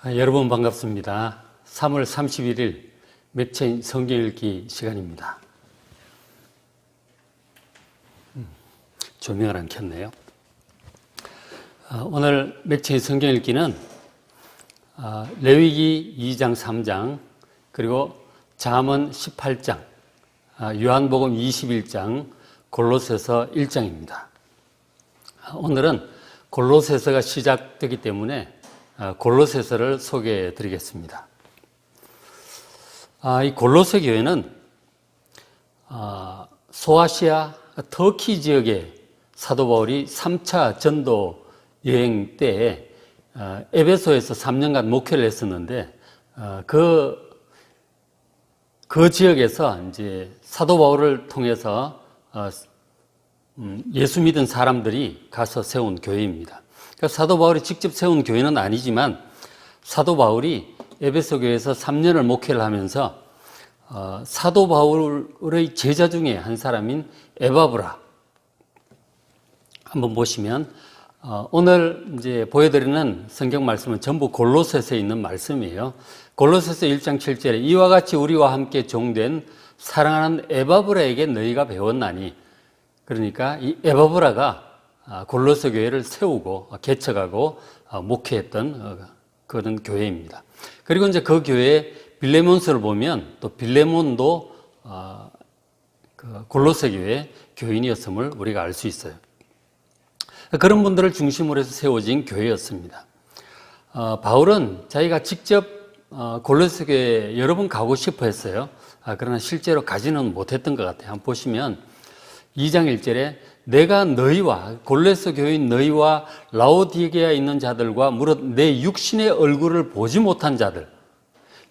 여러분 반갑습니다. 3월 31일 맥체인 성경 읽기 시간입니다. 조명을 안 켰네요. 오늘 맥체인 성경 읽기는 레위기 2장 3장 그리고 잠언 18장 요한복음 21장 골로새서 1장입니다. 오늘은 골로새서가 시작되기 때문에 골로새서를 소개해 드리겠습니다. 이 골로새 교회는 소아시아 터키 지역에 사도 바울이 3차 전도 여행 때에 에베소에서 3년간 목회를 했었는데 그 지역에서 이제 사도 바울을 통해서 예수 믿은 사람들이 가서 세운 교회입니다. 그러니까 사도 바울이 직접 세운 교회는 아니지만 사도 바울이 에베소 교회에서 3년을 목회를 하면서 사도 바울의 제자 중에 한 사람인 에바브라 한번 보시면 오늘 이제 보여드리는 성경 말씀은 전부 골로새서에 있는 말씀이에요. 골로새서 1장 7절에 이와 같이 우리와 함께 종된 사랑하는 에바브라에게 너희가 배웠나니, 그러니까 이 에바브라가 골로새 교회를 세우고 개척하고 목회했던 그런 교회입니다. 그리고 이제 그 교회의 빌레몬서를 보면 또 빌레몬도 골로새 교회의 교인이었음을 우리가 알 수 있어요. 그런 분들을 중심으로 해서 세워진 교회였습니다. 바울은 자기가 직접 골로새 교회에 여러 번 가고 싶어 했어요. 그러나 실제로 가지는 못했던 것 같아요. 한번 보시면 2장 1절에 내가 너희와 골로새 교인 너희와 라오디게아에 있는 자들과 무릇 내 육신의 얼굴을 보지 못한 자들,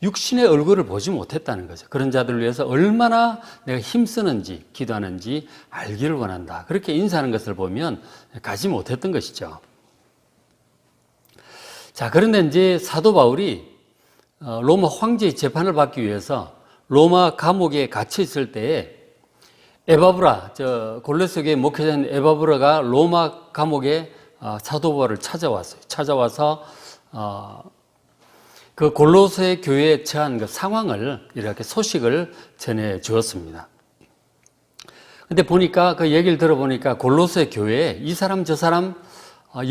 육신의 얼굴을 보지 못했다는 거죠. 그런 자들을 위해서 얼마나 내가 힘쓰는지 기도하는지 알기를 원한다. 그렇게 인사하는 것을 보면 가지 못했던 것이죠. 자, 그런데 이제 사도 바울이 로마 황제의 재판을 받기 위해서 로마 감옥에 갇혀 있을 때에 에바브라, 골로새 교회 목회자인 에바브라가 로마 감옥에 사도 바울을 찾아왔어요. 찾아와서 그 골로새 교회에 처한 그 상황을 이렇게 소식을 전해 주었습니다. 근데 보니까 그 얘기를 들어보니까 골로새 교회에 이 사람 저 사람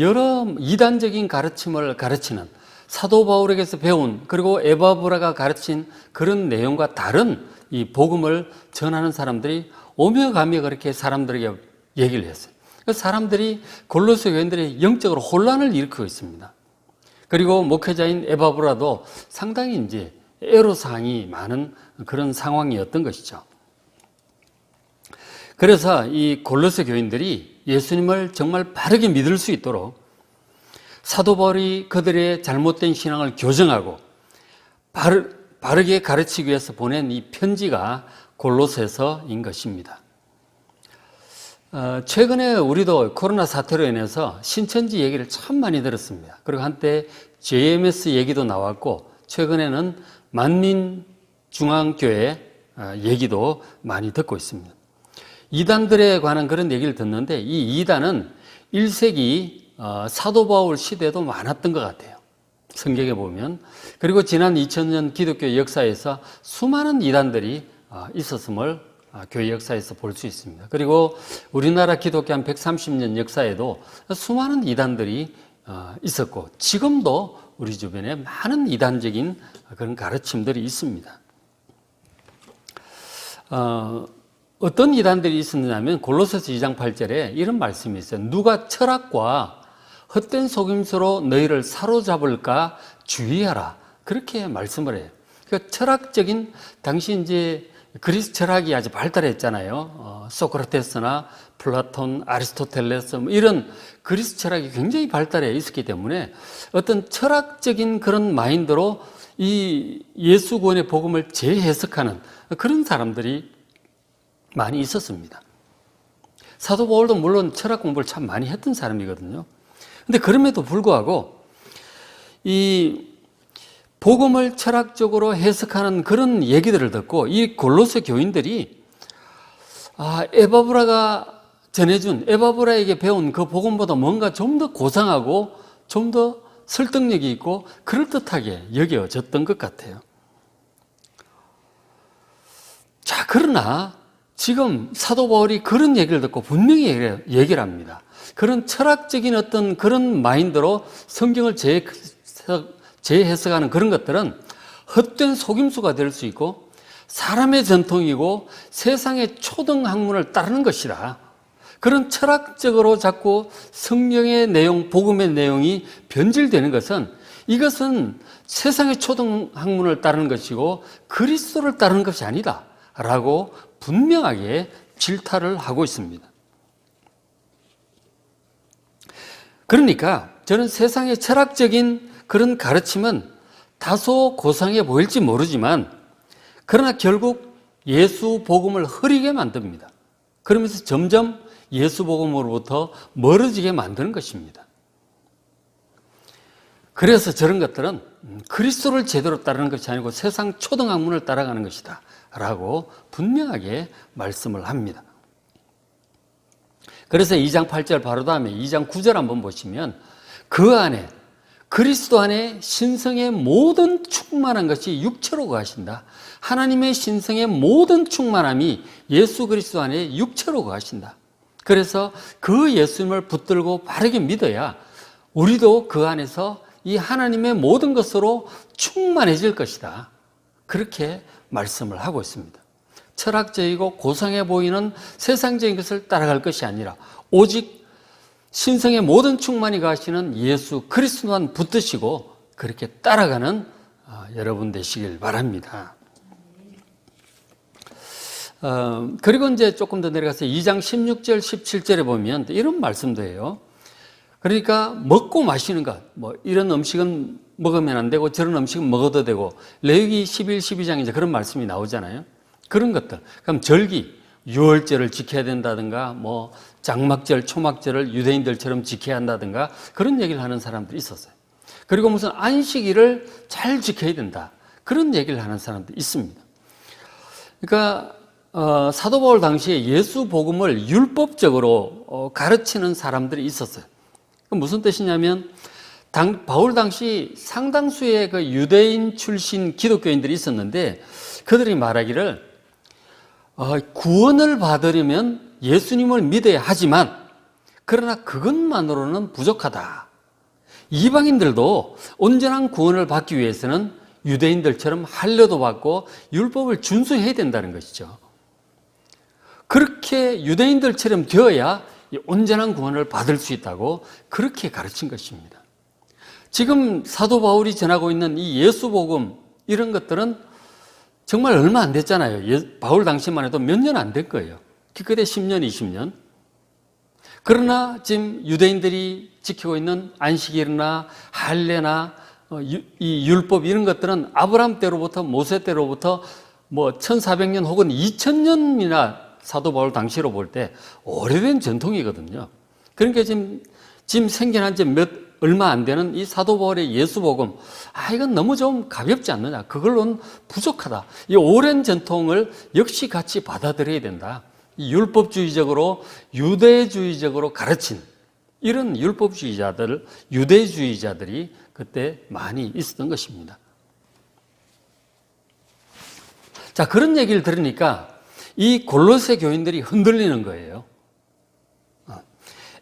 여러 이단적인 가르침을 가르치는 사도 바울에게서 배운 그리고 에바브라가 가르친 그런 내용과 다른 이 복음을 전하는 사람들이 오며 가며 그렇게 사람들에게 얘기를 했어요. 사람들이 골로새 교인들이 영적으로 혼란을 일으키고 있습니다. 그리고 목회자인 에바브라도 상당히 이제 애로사항이 많은 그런 상황이었던 것이죠. 그래서 이 골로새 교인들이 예수님을 정말 바르게 믿을 수 있도록 사도 바울이 그들의 잘못된 신앙을 교정하고 바르게 가르치기 위해서 보낸 이 편지가 골로새서인 것입니다. 최근에 우리도 코로나 사태로 인해서 신천지 얘기를 참 많이 들었습니다. 그리고 한때 JMS 얘기도 나왔고 최근에는 만민중앙교회 얘기도 많이 듣고 있습니다. 이단들에 관한 그런 얘기를 듣는데 이 이단은 1세기 사도 바울 시대도 많았던 것 같아요. 성경에 보면. 그리고 지난 2000년 기독교 역사에서 수많은 이단들이 있었음을 교회 역사에서 볼 수 있습니다. 그리고 우리나라 기독교 한 130년 역사에도 수많은 이단들이 있었고 지금도 우리 주변에 많은 이단적인 그런 가르침들이 있습니다. 어떤 이단들이 있었냐면 골로새서 2장 8절에 이런 말씀이 있어요. 누가 철학과 헛된 속임수로 너희를 사로잡을까 주의하라. 그렇게 말씀을 해요. 그러니까 철학적인 당시 이제 그리스 철학이 아주 발달했잖아요. 소크라테스나 플라톤, 아리스토텔레스 이런 그리스 철학이 굉장히 발달해 있었기 때문에 어떤 철학적인 그런 마인드로 이 예수 구원의 복음을 재해석하는 그런 사람들이 많이 있었습니다. 사도 바울도 물론 철학 공부를 참 많이 했던 사람이거든요. 근데 그럼에도 불구하고 이 복음을 철학적으로 해석하는 그런 얘기들을 듣고 이 골로새 교인들이 에바브라가 전해준 에바브라에게 배운 그 복음보다 뭔가 좀 더 고상하고 좀 더 설득력이 있고 그럴듯하게 여겨졌던 것 같아요. 자, 그러나 지금 사도 바울이 그런 얘기를 듣고 분명히 얘기를 합니다. 그런 철학적인 어떤 그런 마인드로 성경을 재해석하는 그런 것들은 헛된 속임수가 될 수 있고 사람의 전통이고 세상의 초등 학문을 따르는 것이라, 그런 철학적으로 자꾸 성경의 내용, 복음의 내용이 변질되는 것은, 이것은 세상의 초등 학문을 따르는 것이고 그리스도를 따르는 것이 아니다 라고 분명하게 질타를 하고 있습니다. 그러니까 저는 세상의 철학적인 그런 가르침은 다소 고상해 보일지 모르지만, 그러나 결국 예수 복음을 흐리게 만듭니다. 그러면서 점점 예수 복음으로부터 멀어지게 만드는 것입니다. 그래서 저런 것들은 그리스도를 제대로 따르는 것이 아니고 세상 초등학문을 따라가는 것이다 라고 분명하게 말씀을 합니다. 그래서 2장 8절 바로 다음에 2장 9절 한번 보시면, 그 안에, 그리스도 안에 신성의 모든 충만한 것이 육체로 거하신다. 하나님의 신성의 모든 충만함이 예수 그리스도 안에 육체로 거하신다. 그래서 그 예수님을 붙들고 바르게 믿어야 우리도 그 안에서 이 하나님의 모든 것으로 충만해질 것이다. 그렇게 말씀을 하고 있습니다. 철학적이고 고상해 보이는 세상적인 것을 따라갈 것이 아니라 오직 신성의 모든 충만이 가시는 예수 그리스도만 붙드시고 그렇게 따라가는 여러분 되시길 바랍니다. 그리고 이제 조금 더 내려가서 2장 16절, 17절에 보면 이런 말씀도 해요. 그러니까 먹고 마시는 것, 뭐 이런 음식은 먹으면 안 되고 저런 음식은 먹어도 되고, 레위기 11, 12장에 이제 그런 말씀이 나오잖아요. 그런 것들. 그럼 절기, 유월절을 지켜야 된다든가, 뭐 장막절, 초막절을 유대인들처럼 지켜야 한다든가, 그런 얘기를 하는 사람들이 있었어요. 그리고 무슨 안식일을 잘 지켜야 된다, 그런 얘기를 하는 사람도 있습니다. 그러니까 사도 바울 당시에 예수 복음을 율법적으로 가르치는 사람들이 있었어요. 무슨 뜻이냐면, 바울 당시 상당수의 그 유대인 출신 기독교인들이 있었는데, 그들이 말하기를 구원을 받으려면 예수님을 믿어야 하지만, 그러나 그것만으로는 부족하다. 이방인들도 온전한 구원을 받기 위해서는 유대인들처럼 할례도 받고 율법을 준수해야 된다는 것이죠. 그렇게 유대인들처럼 되어야 온전한 구원을 받을 수 있다고 그렇게 가르친 것입니다. 지금 사도 바울이 전하고 있는 이 예수 복음, 이런 것들은 정말 얼마 안 됐잖아요. 바울 당시만 해도 몇 년 안 된 거예요. 기껏해 10년, 20년. 그러나 지금 유대인들이 지키고 있는 안식일이나 할례나 이 율법, 이런 것들은 아브라함 때로부터 모세 때로부터 뭐 1400년 혹은 2000년이나 사도 바울 당시로 볼 때 오래된 전통이거든요. 그러니까 지금 생겨난 지 얼마 안 되는 이 사도 바울의 예수 복음, 이건 너무 좀 가볍지 않느냐, 그걸로는 부족하다. 이 오랜 전통을 역시 같이 받아들여야 된다. 이 율법주의적으로, 유대주의적으로 가르친 이런 율법주의자들, 유대주의자들이 그때 많이 있었던 것입니다. 자, 그런 얘기를 들으니까 이 골로새 교인들이 흔들리는 거예요.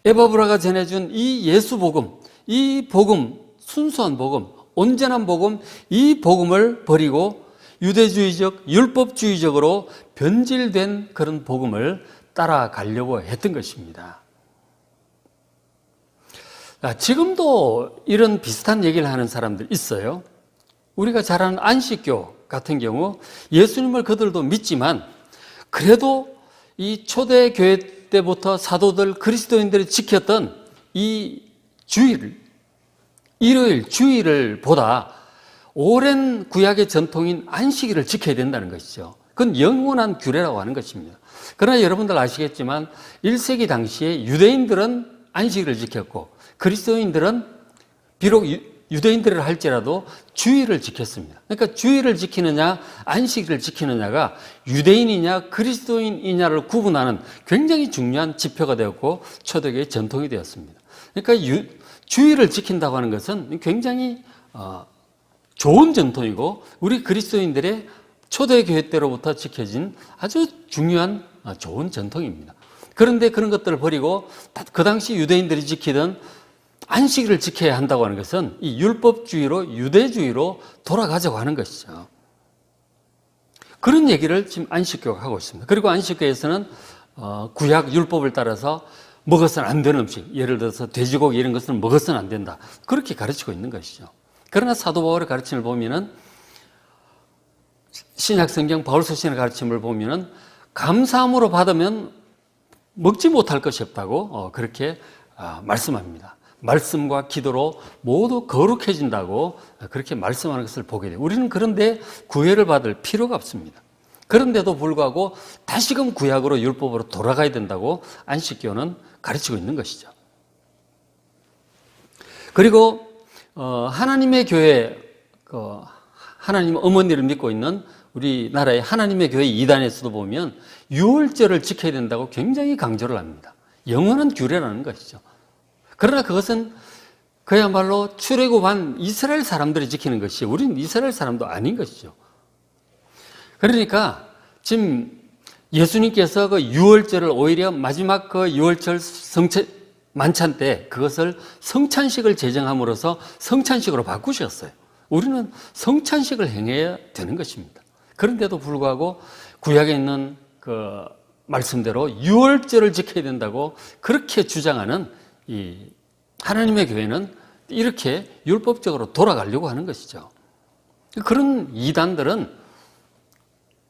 에바브라가 전해준 이 예수 복음, 이 복음, 순수한 복음, 온전한 복음, 이 복음을 버리고 유대주의적, 율법주의적으로 변질된 그런 복음을 따라가려고 했던 것입니다. 지금도 이런 비슷한 얘기를 하는 사람들 있어요. 우리가 잘 아는 안식교 같은 경우 예수님을 그들도 믿지만, 그래도 이 초대교회 때부터 사도들, 그리스도인들이 지켰던 이 주일, 일요일, 주일을 보다 오랜 구약의 전통인 안식일을 지켜야 된다는 것이죠. 그건 영원한 규례라고 하는 것입니다. 그러나 여러분들 아시겠지만 1세기 당시에 유대인들은 안식일을 지켰고 그리스도인들은 비록 유대인들을 할지라도 주일을 지켰습니다. 그러니까 주일을 지키느냐 안식일을 지키느냐가 유대인이냐 그리스도인이냐를 구분하는 굉장히 중요한 지표가 되었고 초대교회의 전통이 되었습니다. 그러니까 주의를 지킨다고 하는 것은 굉장히 좋은 전통이고 우리 그리스도인들의 초대교회 때로부터 지켜진 아주 중요한 좋은 전통입니다. 그런데 그런 것들을 버리고 그 당시 유대인들이 지키던 안식일을 지켜야 한다고 하는 것은 이 율법주의로 유대주의로 돌아가자고 하는 것이죠. 그런 얘기를 지금 안식교가 하고 있습니다. 그리고 안식교에서는 구약 율법을 따라서 먹어서는 안 되는 음식, 예를 들어서 돼지고기 이런 것은 먹어서는 안 된다. 그렇게 가르치고 있는 것이죠. 그러나 사도 바울의 가르침을 보면은 신약 성경 바울 서신의 가르침을 보면은 감사함으로 받으면 먹지 못할 것이 없다고 그렇게 말씀합니다. 말씀과 기도로 모두 거룩해진다고 그렇게 말씀하는 것을 보게 돼요. 우리는 그런데 구애를 받을 필요가 없습니다. 그런데도 불구하고 다시금 구약으로 율법으로 돌아가야 된다고 안식교는 가르치고 있는 것이죠. 그리고 하나님의 교회, 하나님 어머니를 믿고 있는 우리나라의 하나님의 교회 이단에서도 보면 유월절을 지켜야 된다고 굉장히 강조를 합니다. 영원한 규례라는 것이죠. 그러나 그것은 그야말로 출애굽한 이스라엘 사람들이 지키는 것이 우리는 이스라엘 사람도 아닌 것이죠. 그러니까 지금 예수님께서 그 유월절을 오히려 마지막 그 유월절 만찬 때 그것을 성찬식을 제정함으로써 성찬식으로 바꾸셨어요. 우리는 성찬식을 행해야 되는 것입니다. 그런데도 불구하고 구약에 있는 그 말씀대로 유월절을 지켜야 된다고 그렇게 주장하는 이 하나님의 교회는 이렇게 율법적으로 돌아가려고 하는 것이죠. 그런 이단들은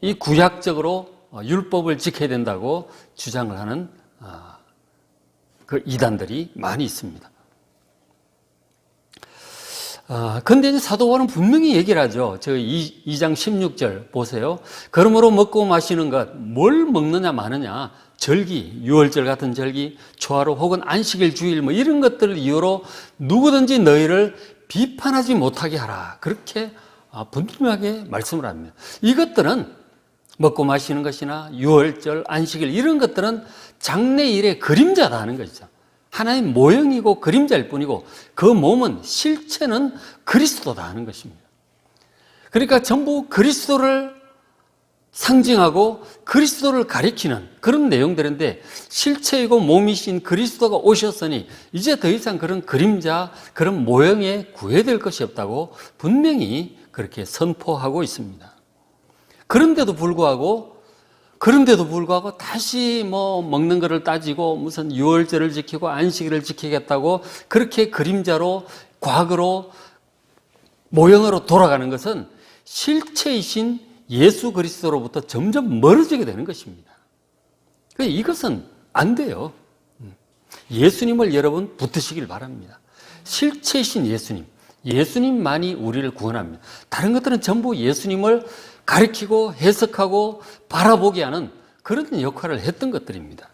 이 구약적으로 율법을 지켜야 된다고 주장을 하는 그 이단들이 많이 있습니다. 근데 이제 사도 바울은 분명히 얘기를 하죠. 저 2장 16절 보세요. 그러므로 먹고 마시는 것, 뭘 먹느냐 마느냐, 절기, 유월절 같은 절기, 초하루 혹은 안식일 주일 뭐 이런 것들을 이유로 누구든지 너희를 비판하지 못하게 하라. 그렇게 분명하게 말씀을 합니다. 이것들은 먹고 마시는 것이나 유월절, 안식일 이런 것들은 장래일의 그림자다 하는 것이죠. 하나의 모형이고 그림자일 뿐이고 그 몸은 실체는 그리스도다 하는 것입니다. 그러니까 전부 그리스도를 상징하고 그리스도를 가리키는 그런 내용들인데 실체이고 몸이신 그리스도가 오셨으니 이제 더 이상 그런 그림자, 그런 모형에 구애될 것이 없다고 분명히 그렇게 선포하고 있습니다. 그런데도 불구하고 다시 뭐 먹는 것을 따지고 무슨 유월절을 지키고 안식일을 지키겠다고 그렇게 그림자로 과거로 모형으로 돌아가는 것은 실체이신 예수 그리스도로부터 점점 멀어지게 되는 것입니다. 이것은 안 돼요. 예수님을 여러분 붙드시길 바랍니다. 실체이신 예수님만이 우리를 구원합니다. 다른 것들은 전부 예수님을 가리키고 해석하고 바라보게 하는 그런 역할을 했던 것들입니다.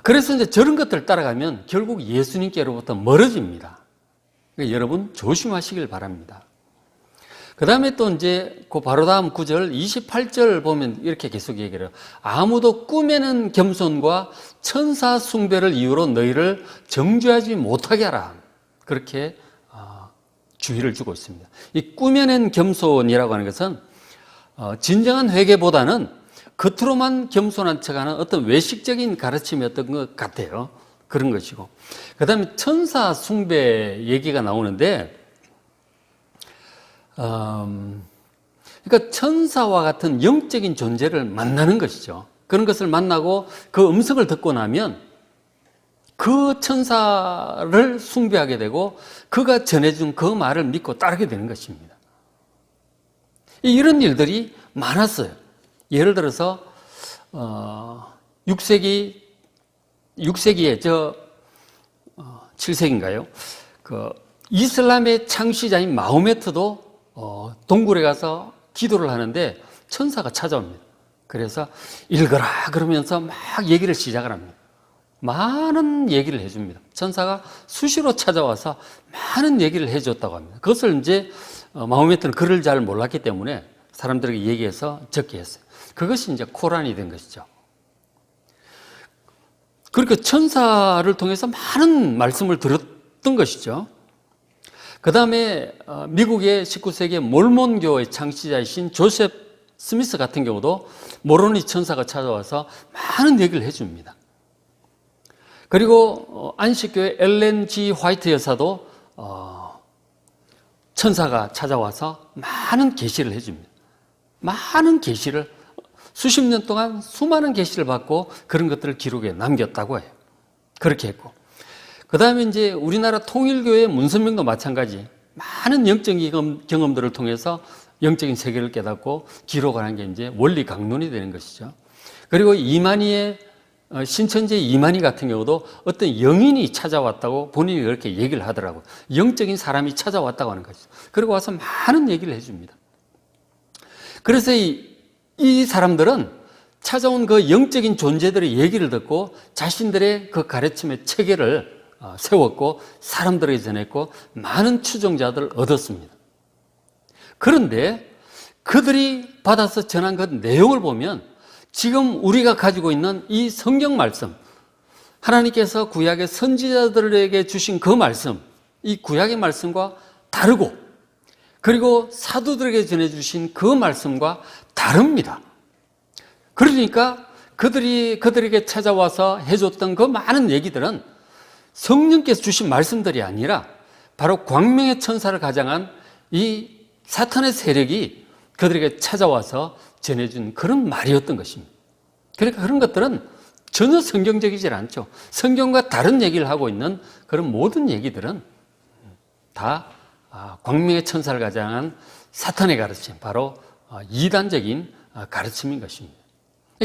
그래서 이제 저런 것들을 따라가면 결국 예수님께로부터 멀어집니다. 그러니까 여러분 조심하시길 바랍니다. 그 다음에 또 이제 그 바로 다음 구절 28절 보면 이렇게 계속 얘기를 해요. 아무도 꿈에는 겸손과 천사 숭배를 이유로 너희를 정죄하지 못하게 하라. 그렇게 주의를 주고 있습니다. 이 꾸며낸 겸손이라고 하는 것은 진정한 회개보다는 겉으로만 겸손한 척하는 어떤 외식적인 가르침이었던 것 같아요. 그런 것이고 그 다음에 천사 숭배 얘기가 나오는데 그러니까 천사와 같은 영적인 존재를 만나는 것이죠. 그런 것을 만나고 그 음성을 듣고 나면 그 천사를 숭배하게 되고 그가 전해준 그 말을 믿고 따르게 되는 것입니다. 이런 일들이 많았어요. 예를 들어서 6세기에 7세기인가요? 그 이슬람의 창시자인 마호메트도 동굴에 가서 기도를 하는데 천사가 찾아옵니다. 그래서 읽어라 그러면서 막 얘기를 시작을 합니다. 많은 얘기를 해줍니다. 천사가 수시로 찾아와서 많은 얘기를 해줬다고 합니다. 그것을 이제 마호메트는 글을 잘 몰랐기 때문에 사람들에게 얘기해서 적게 했어요. 그것이 이제 코란이 된 것이죠. 그러니까 천사를 통해서 많은 말씀을 들었던 것이죠. 그 다음에 미국의 19세기 몰몬교의 창시자이신 조셉 스미스 같은 경우도 모로니 천사가 찾아와서 많은 얘기를 해줍니다. 그리고 안식교의 엘렌 G 화이트 여사도 천사가 찾아와서 많은 계시를 해줍니다. 많은 계시를 수십 년 동안 수많은 계시를 받고 그런 것들을 기록에 남겼다고 해요. 그렇게 했고, 그 다음에 이제 우리나라 통일교회 문선명도 마찬가지 많은 영적인 경험들을 통해서 영적인 세계를 깨닫고 기록을 한 게 이제 원리 강론이 되는 것이죠. 그리고 이만희의 신천지 이만희 같은 경우도 어떤 영인이 찾아왔다고 본인이 그렇게 얘기를 하더라고요. 영적인 사람이 찾아왔다고 하는 것이죠. 그리고 와서 많은 얘기를 해줍니다. 그래서 이 사람들은 찾아온 그 영적인 존재들의 얘기를 듣고 자신들의 그 가르침의 체계를 세웠고 사람들에게 전했고 많은 추종자들을 얻었습니다. 그런데 그들이 받아서 전한 그 내용을 보면 지금 우리가 가지고 있는 이 성경 말씀, 하나님께서 구약의 선지자들에게 주신 그 말씀, 이 구약의 말씀과 다르고, 그리고 사도들에게 전해주신 그 말씀과 다릅니다. 그러니까 그들에게 찾아와서 해줬던 그 많은 얘기들은 성령께서 주신 말씀들이 아니라 바로 광명의 천사를 가장한 이 사탄의 세력이 그들에게 찾아와서 전해준 그런 말이었던 것입니다. 그러니까 그런 것들은 전혀 성경적이지 않죠. 성경과 다른 얘기를 하고 있는 그런 모든 얘기들은 다 광명의 천사를 가장한 사탄의 가르침, 바로 이단적인 가르침인 것입니다.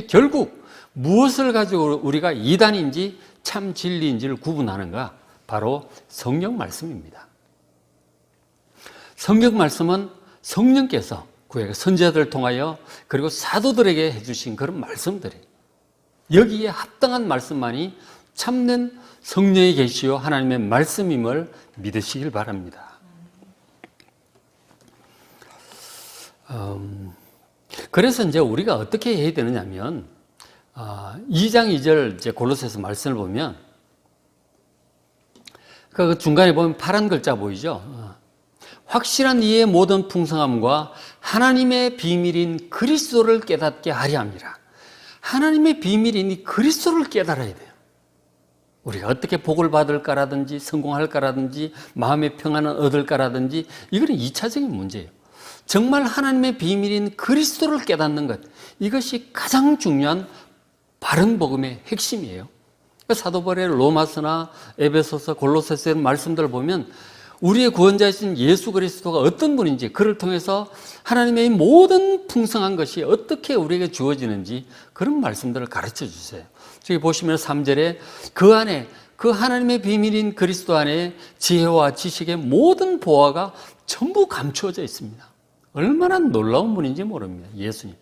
결국 무엇을 가지고 우리가 이단인지 참 진리인지를 구분하는가? 바로 성경 말씀입니다. 성경 말씀은 성령께서 구약의 선지자들을 통하여 그리고 사도들에게 해주신 그런 말씀들이, 여기에 합당한 말씀만이 참된 성령의 계시요 하나님의 말씀임을 믿으시길 바랍니다. 그래서 이제 우리가 어떻게 해야 되느냐면 2장 2절 이제 골로새서 말씀을 보면 그 중간에 보면 파란 글자 보이죠? 확실한 이의 모든 풍성함과 하나님의 비밀인 그리스도를 깨닫게 하려 함이라. 하나님의 비밀인 이 그리스도를 깨달아야 돼요. 우리가 어떻게 복을 받을까라든지 성공할까라든지 마음의 평안을 얻을까라든지 이거는 2차적인 문제예요. 정말 하나님의 비밀인 그리스도를 깨닫는 것, 이것이 가장 중요한 바른 복음의 핵심이에요. 사도 바울의 로마서나 에베소서, 골로새서 말씀들을 보면 우리의 구원자이신 예수 그리스도가 어떤 분인지, 그를 통해서 하나님의 모든 풍성한 것이 어떻게 우리에게 주어지는지 그런 말씀들을 가르쳐 주세요. 저기 보시면 3절에 그 안에, 그 하나님의 비밀인 그리스도 안에 지혜와 지식의 모든 보화가 전부 감추어져 있습니다. 얼마나 놀라운 분인지 모릅니다. 예수님.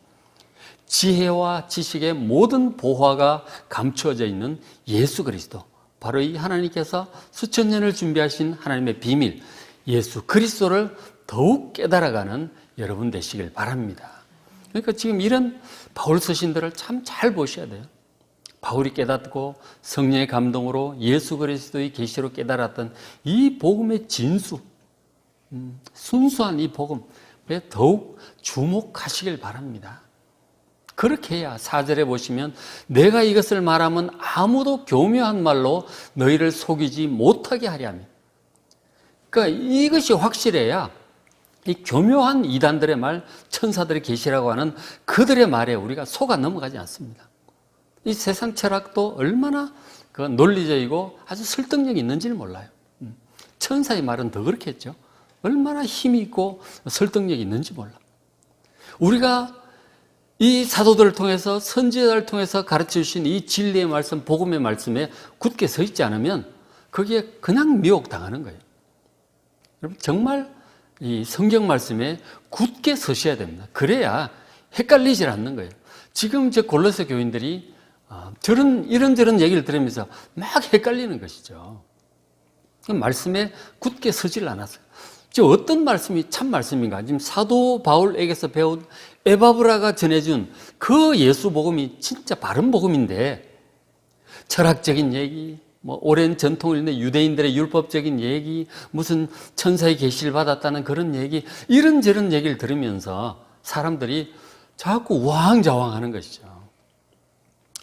지혜와 지식의 모든 보화가 감추어져 있는 예수 그리스도, 바로 이 하나님께서 수천 년을 준비하신 하나님의 비밀, 예수 그리스도를 더욱 깨달아가는 여러분 되시길 바랍니다. 그러니까 지금 이런 바울 서신들을 참 잘 보셔야 돼요. 바울이 깨닫고 성령의 감동으로 예수 그리스도의 계시로 깨달았던 이 복음의 진수, 순수한 이 복음에 더욱 주목하시길 바랍니다. 그렇게 해야 4절에 보시면 내가 이것을 말하면 아무도 교묘한 말로 너희를 속이지 못하게 하려 함이. 그러니까 이것이 확실해야 이 교묘한 이단들의 말, 천사들의 계시라고 하는 그들의 말에 우리가 속아 넘어가지 않습니다. 이 세상 철학도 얼마나 그 논리적이고 아주 설득력이 있는지를 몰라요. 천사의 말은 더 그렇겠죠. 얼마나 힘이 있고 설득력이 있는지 몰라. 우리가 이 사도들을 통해서, 선지자를 통해서 가르쳐 주신 이 진리의 말씀, 복음의 말씀에 굳게 서 있지 않으면 거기에 그냥 미혹당하는 거예요. 여러분, 정말 이 성경 말씀에 굳게 서셔야 됩니다. 그래야 헷갈리질 않는 거예요. 지금 저 골로새 교인들이 이런저런 얘기를 들으면서 막 헷갈리는 것이죠. 말씀에 굳게 서질 않았어요. 지금 어떤 말씀이 참 말씀인가? 지금 사도 바울에게서 배운 에바브라가 전해준 그 예수 복음이 진짜 바른 복음인데, 철학적인 얘기, 뭐 오랜 전통을 있는 유대인들의 율법적인 얘기, 무슨 천사의 계시를 받았다는 그런 얘기, 이런저런 얘기를 들으면서 사람들이 자꾸 우왕좌왕하는 것이죠.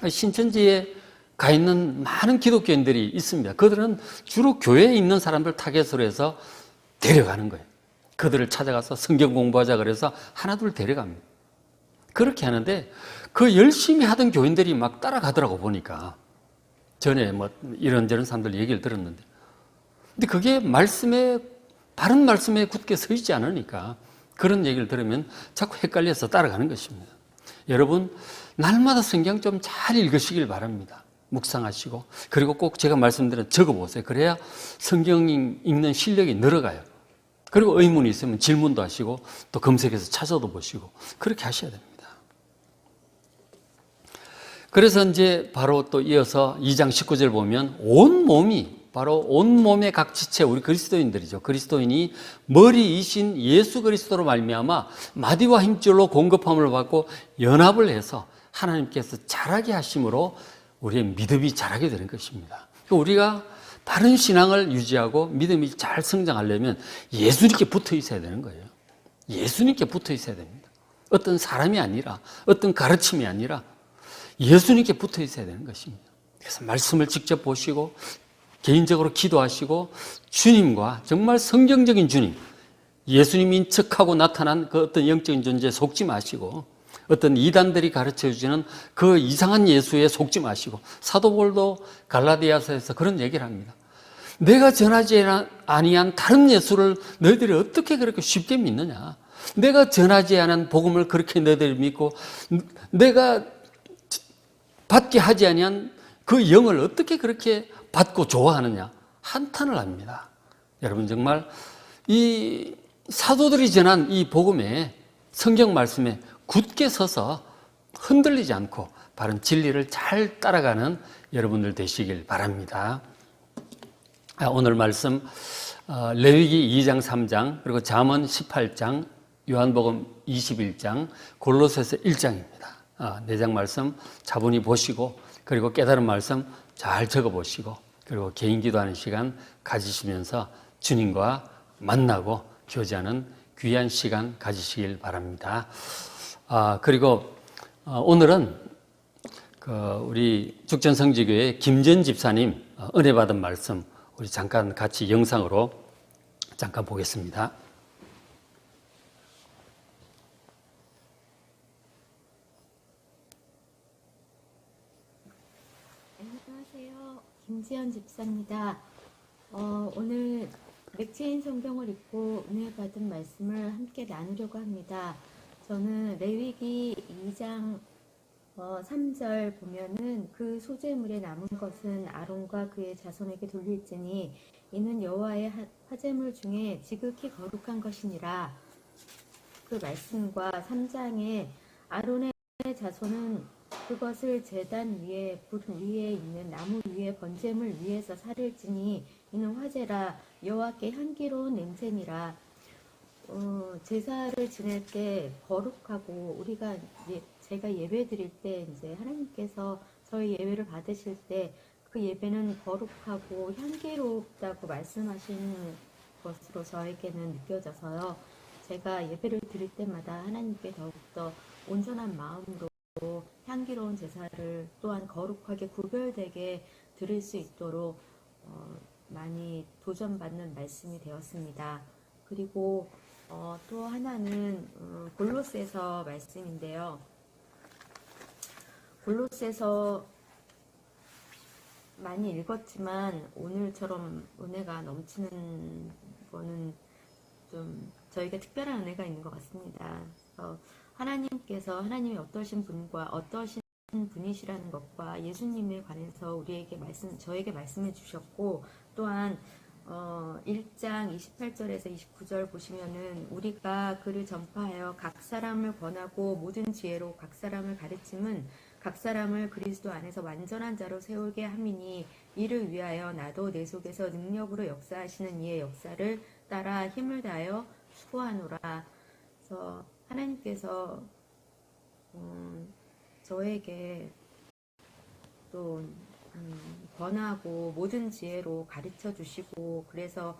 신천지에 가 있는 많은 기독교인들이 있습니다. 그들은 주로 교회에 있는 사람들 타겟으로 해서 데려가는 거예요. 그들을 찾아가서 성경 공부하자 그래서 하나둘 데려갑니다. 그렇게 하는데 그 열심히 하던 교인들이 막 따라가더라고 보니까. 전에 뭐 이런저런 사람들 얘기를 들었는데. 근데 그게 바른 말씀에 굳게 서 있지 않으니까 그런 얘기를 들으면 자꾸 헷갈려서 따라가는 것입니다. 여러분, 날마다 성경 좀 잘 읽으시길 바랍니다. 묵상하시고, 그리고 꼭 제가 말씀드린 적어보세요. 그래야 성경 읽는 실력이 늘어가요. 그리고 의문이 있으면 질문도 하시고, 또 검색해서 찾아도 보시고, 그렇게 하셔야 됩니다. 그래서 이제 바로 또 이어서 2장 19절 보면 바로 온몸의 각 지체, 우리 그리스도인들이죠. 그리스도인이 머리이신 예수 그리스도로 말미암아 마디와 힘줄로 공급함을 받고 연합을 해서 하나님께서 자라게 하심으로 우리의 믿음이 자라게 되는 것입니다. 우리가 바른 신앙을 유지하고 믿음이 잘 성장하려면 예수님께 붙어 있어야 되는 거예요. 예수님께 붙어 있어야 됩니다. 어떤 사람이 아니라, 어떤 가르침이 아니라 예수님께 붙어 있어야 되는 것입니다. 그래서 말씀을 직접 보시고 개인적으로 기도하시고 주님과 정말 성경적인 주님, 예수님인 척하고 나타난 그 어떤 영적인 존재에 속지 마시고 어떤 이단들이 가르쳐주는 그 이상한 예수에 속지 마시고, 사도 바울도 갈라디아서에서 그런 얘기를 합니다. 내가 전하지 아니한 다른 예수를 너희들이 어떻게 그렇게 쉽게 믿느냐. 내가 전하지 않은 복음을 그렇게 너희들이 믿고 내가 받게 하지 아니한 그 영을 어떻게 그렇게 받고 좋아하느냐. 한탄을 합니다. 여러분, 정말 이 사도들이 전한 이 복음에, 성경 말씀에 굳게 서서 흔들리지 않고 바른 진리를 잘 따라가는 여러분들 되시길 바랍니다. 오늘 말씀 레위기 2장 3장 그리고 잠언 18장 요한복음 21장 골로새서 1장입니다. 4장 말씀 차분히 보시고 그리고 깨달은 말씀 잘 적어보시고 그리고 개인 기도하는 시간 가지시면서 주님과 만나고 교제하는 귀한 시간 가지시길 바랍니다. 그리고 오늘은 우리 죽전성지교회 김전 집사님 은혜 받은 말씀 우리 잠깐 같이 영상으로 잠깐 보겠습니다. 안녕하세요. 김지연 집사입니다. 오늘 맥체인 성경을 읽고 은혜 받은 말씀을 함께 나누려고 합니다. 저는 레위기 2장 3절 보면은 그 소재물에 남은 것은 아론과 그의 자손에게 돌릴지니 이는 여호와의 화제물 중에 지극히 거룩한 것이니라. 그 말씀과 3장에 아론의 자손은 그것을 제단 위에 불 위에 있는 나무 위에 번제물 위에서 살을지니 이는 화제라 여호와께 향기로운 냄새니라. 제사를 지낼 때 거룩하고 우리가 제가 예배 드릴 때 이제 하나님께서 저희 예배를 받으실 때 그 예배는 거룩하고 향기롭다고 말씀하시는 것으로 저에게는 느껴져서요. 제가 예배를 드릴 때마다 하나님께 더욱더 온전한 마음으로 향기로운 제사를 또한 거룩하게 구별되게 드릴 수 있도록 많이 도전받는 말씀이 되었습니다. 그리고 또 하나는 골로새서 말씀인데요. 골로새서 많이 읽었지만 오늘처럼 은혜가 넘치는 거는 좀 저희가 특별한 은혜가 있는 것 같습니다. 하나님께서 하나님이 어떠신 분과 어떠신 분이시라는 것과 예수님에 관해서 저에게 말씀해 주셨고, 또한 1장 28절에서 29절 보시면은 우리가 그를 전파하여 각 사람을 권하고 모든 지혜로 각 사람을 가르침은 각 사람을 그리스도 안에서 완전한 자로 세우게 함이니 이를 위하여 나도 내 속에서 능력으로 역사하시는 이의 역사를 따라 힘을 다하여 수고하노라. 그래서 하나님께서 저에게 또 권하고 모든 지혜로 가르쳐 주시고 그래서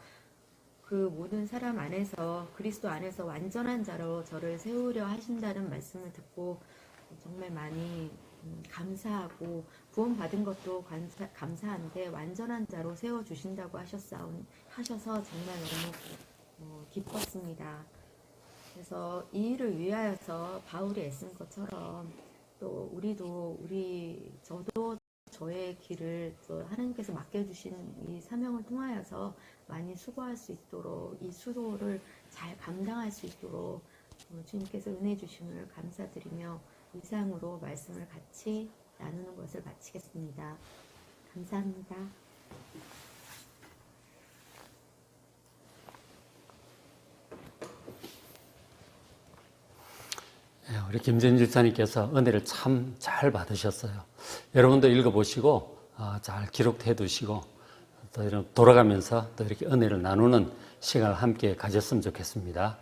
그 모든 사람 안에서 그리스도 안에서 완전한 자로 저를 세우려 하신다는 말씀을 듣고 정말 많이 감사하고 구원받은 것도 감사한데 완전한 자로 세워주신다고 하셔서 정말 너무 기뻤습니다. 그래서 이 일을 위하여서 바울이 애쓴 것처럼 또 저도 저의 길을 또 하나님께서 맡겨주신 이 사명을 통하여서 많이 수고할 수 있도록 이 수고를 잘 감당할 수 있도록 주님께서 은혜 주심을 감사드리며 이상으로 말씀을 같이 나누는 것을 마치겠습니다. 감사합니다. 우리 김재인 집사님께서 은혜를 참 잘 받으셨어요. 여러분도 읽어보시고 잘 기록해 두시고 또 돌아가면서 또 이렇게 은혜를 나누는 시간을 함께 가졌으면 좋겠습니다.